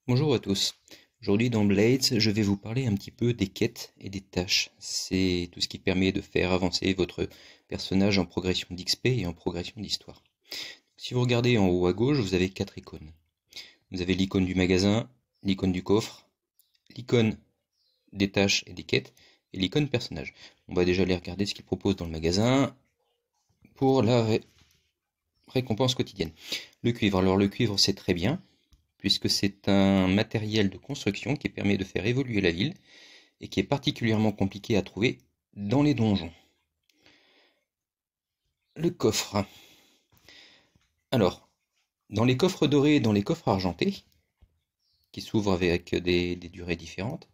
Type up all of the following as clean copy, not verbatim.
Bonjour à tous. Aujourd'hui dans Blades, je vais vous parler un petit peu des quêtes et des tâches. C'est tout ce qui permet de faire avancer votre personnage en progression d'XP et en progression d'histoire. Si vous regardez en haut à gauche, vous avez 4 icônes. Vous avez l'icône du magasin, l'icône du coffre, l'icône des tâches et des quêtes, et l'icône personnage. On va déjà aller regarder ce qu'il propose dans le magasin pour la récompense quotidienne. Le cuivre. Alors le cuivre, c'est très bien, puisque c'est un matériel de construction qui permet de faire évoluer la ville et qui est particulièrement compliqué à trouver dans les donjons. Le coffre. Alors, dans les coffres dorés et dans les coffres argentés, qui s'ouvrent avec des durées différentes,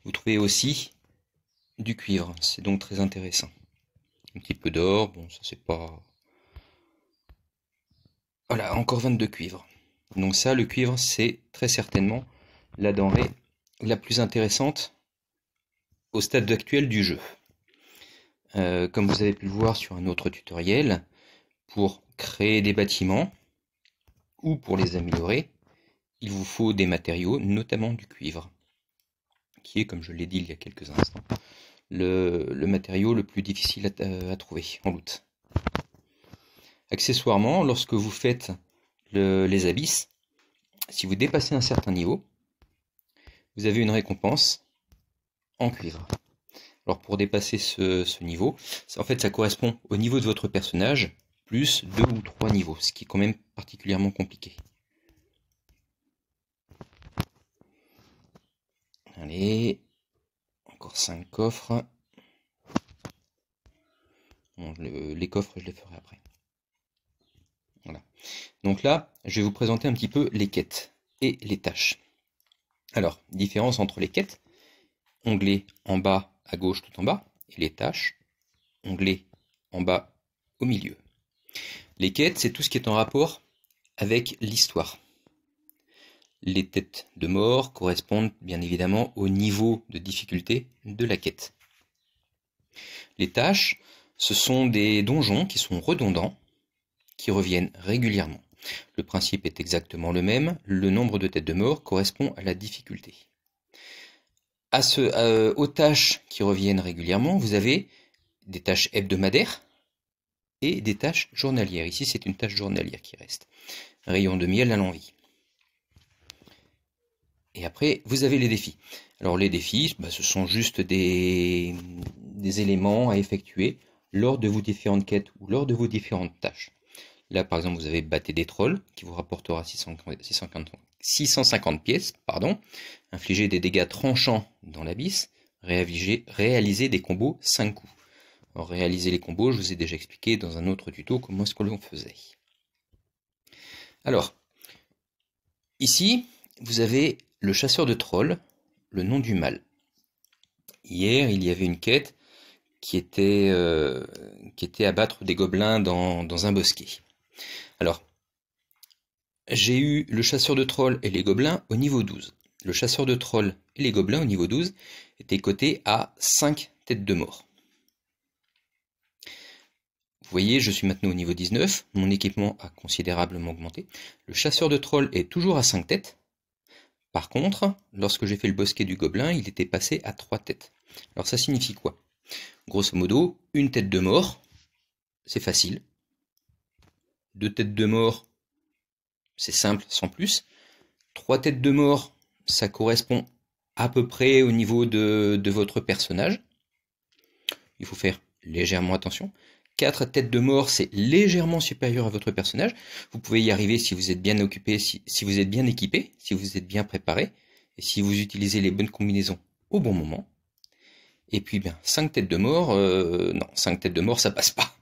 vous trouvez aussi du cuivre. C'est donc très intéressant. Un petit peu d'or, bon ça c'est pas... Voilà, encore 22 cuivres. Donc ça, le cuivre, c'est très certainement la denrée la plus intéressante au stade actuel du jeu. Comme vous avez pu le voir sur un autre tutoriel, pour créer des bâtiments ou pour les améliorer, il vous faut des matériaux, notamment du cuivre, qui est, comme je l'ai dit il y a quelques instants, le matériau le plus difficile à trouver en loot. Accessoirement, lorsque vous faites les abysses, si vous dépassez un certain niveau, vous avez une récompense en cuivre. Alors pour dépasser ce niveau, en fait ça correspond au niveau de votre personnage, plus 2 ou 3 niveaux, ce qui est quand même particulièrement compliqué. Allez, encore 5 coffres. Bon, les coffres, je les ferai après. Voilà. Donc là, je vais vous présenter un petit peu les quêtes et les tâches. Alors, différence entre les quêtes, onglet en bas à gauche tout en bas, et les tâches, onglet en bas au milieu. Les quêtes, c'est tout ce qui est en rapport avec l'histoire. Les têtes de mort correspondent bien évidemment au niveau de difficulté de la quête. Les tâches, ce sont des donjons qui sont redondants, qui reviennent régulièrement. Le principe est exactement le même, le nombre de têtes de mort correspond à la difficulté. Aux tâches qui reviennent régulièrement, vous avez des tâches hebdomadaires et des tâches journalières. Ici, c'est une tâche journalière qui reste. Rayon de miel à l'envie. Et après, vous avez les défis. Alors les défis, ce sont juste des éléments à effectuer lors de vos différentes quêtes ou lors de vos différentes tâches. Là, par exemple, vous avez battre des trolls, qui vous rapportera 650 pièces, infliger des dégâts tranchants dans l'abysse, réaliser des combos 5 coups. Alors, réaliser les combos, je vous ai déjà expliqué dans un autre tuto comment est-ce que l'on faisait. Alors, ici, vous avez le chasseur de trolls, le nom du mal. Hier, il y avait une quête qui était abattre des gobelins dans un bosquet. Alors, j'ai eu le chasseur de trolls et les gobelins au niveau 12. Le chasseur de trolls et les gobelins au niveau 12 étaient cotés à 5 têtes de mort. Vous voyez, je suis maintenant au niveau 19, mon équipement a considérablement augmenté. Le chasseur de trolls est toujours à 5 têtes. Par contre, lorsque j'ai fait le bosquet du gobelin, il était passé à 3 têtes. Alors ça signifie quoi? Grosso modo, une tête de mort, c'est facile. 2 têtes de mort, c'est simple, sans plus. 3 têtes de mort, ça correspond à peu près au niveau de votre personnage. Il faut faire légèrement attention. 4 têtes de mort, c'est légèrement supérieur à votre personnage. Vous pouvez y arriver si vous êtes bien occupé, si vous êtes bien équipé, si vous êtes bien préparé, et si vous utilisez les bonnes combinaisons au bon moment. Et puis, 5 têtes de mort, non, 5 têtes de mort, ça passe pas.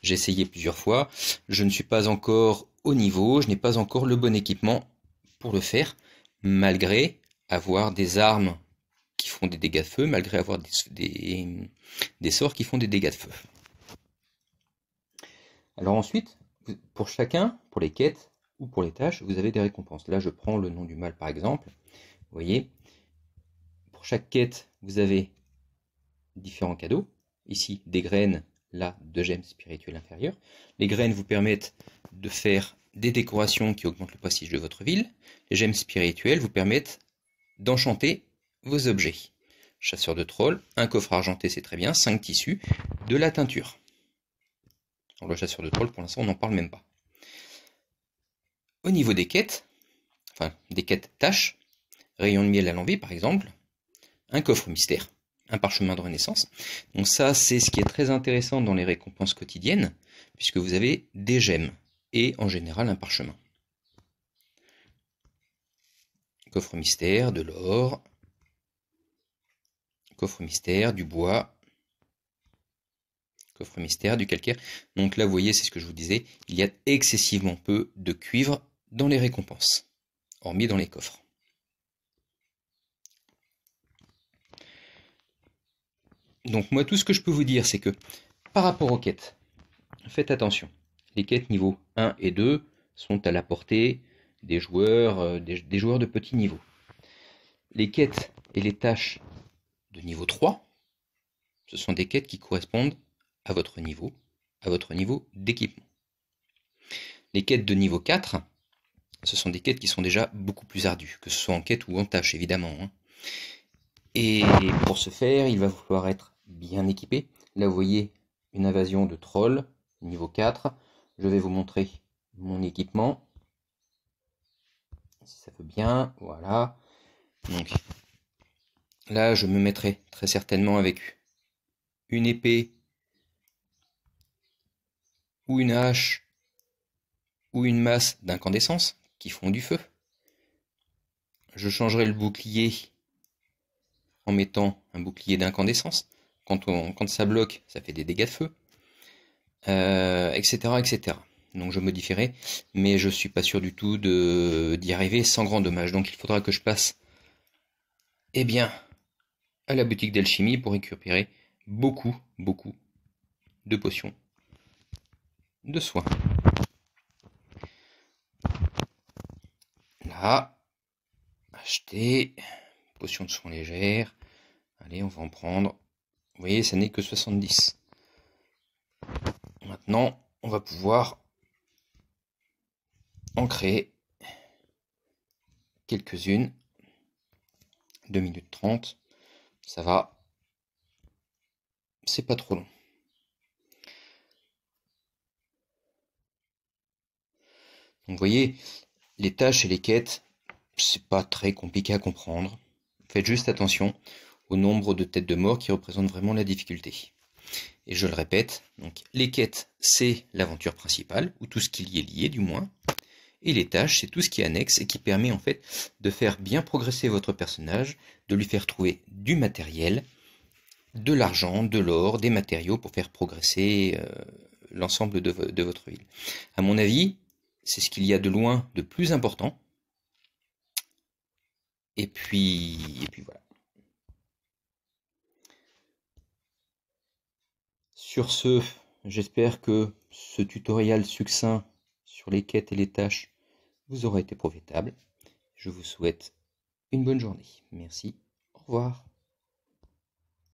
J'ai essayé plusieurs fois, je ne suis pas encore au niveau, je n'ai pas encore le bon équipement pour le faire, malgré avoir des armes qui font des dégâts de feu, malgré avoir des sorts qui font des dégâts de feu. Alors ensuite, pour chacun, pour les quêtes ou pour les tâches, vous avez des récompenses. Là, je prends le nom du mal par exemple. Vous voyez, pour chaque quête, vous avez différents cadeaux. Ici, des graines, là, 2 gemmes spirituelles inférieures. Les graines vous permettent de faire des décorations qui augmentent le prestige de votre ville. Les gemmes spirituelles vous permettent d'enchanter vos objets. Chasseur de trolls, un coffre argenté, c'est très bien, 5 tissus, de la teinture. Alors, le chasseur de trolls, pour l'instant, on n'en parle même pas. Au niveau des quêtes, enfin des quêtes tâches, rayon de miel à l'envie par exemple, un coffre mystère, un parchemin de renaissance. Donc ça, c'est ce qui est très intéressant dans les récompenses quotidiennes, puisque vous avez des gemmes et en général un parchemin. Coffre mystère, de l'or, coffre mystère, du bois, coffre mystère, du calcaire. Donc là, vous voyez, c'est ce que je vous disais, il y a excessivement peu de cuivre dans les récompenses, hormis dans les coffres. Donc moi, tout ce que je peux vous dire, c'est que par rapport aux quêtes, faites attention. Les quêtes niveau 1 et 2 sont à la portée des joueurs, des joueurs de petit niveau. Les quêtes et les tâches de niveau 3, ce sont des quêtes qui correspondent à votre niveau d'équipement. Les quêtes de niveau 4, ce sont des quêtes qui sont déjà beaucoup plus ardues, que ce soit en quête ou en tâche évidemment. Et pour ce faire, il va falloir être bien équipé. Là, vous voyez une invasion de trolls, niveau 4. Je vais vous montrer mon équipement. Si ça veut bien, voilà. Donc là, je me mettrai très certainement avec une épée ou une hache ou une masse d'incandescence qui font du feu. Je changerai le bouclier en mettant un bouclier d'incandescence. Quand ça bloque, ça fait des dégâts de feu, etc., etc. Donc je modifierai, mais je suis pas sûr du tout d'y arriver sans grand dommage. Donc il faudra que je passe, eh bien, à la boutique d'alchimie pour récupérer beaucoup de potions de soins. Là, acheter, potions de soins légères. Allez, on va en prendre. Vous voyez, ça n'est que 70. Maintenant, on va pouvoir en créer quelques-unes. 2 minutes 30. Ça va. C'est pas trop long. Donc vous voyez, les tâches et les quêtes, c'est pas très compliqué à comprendre. Faites juste attention au nombre de têtes de mort qui représentent vraiment la difficulté. Et je le répète, donc les quêtes, c'est l'aventure principale, ou tout ce qui y est lié du moins. Et les tâches, c'est tout ce qui est annexe et qui permet en fait de faire bien progresser votre personnage, de lui faire trouver du matériel, de l'argent, de l'or, des matériaux pour faire progresser l'ensemble de votre ville. À mon avis, c'est ce qu'il y a de loin de plus important. Et puis voilà. Sur ce, j'espère que ce tutoriel succinct sur les quêtes et les tâches vous aura été profitable. Je vous souhaite une bonne journée. Merci. Au revoir.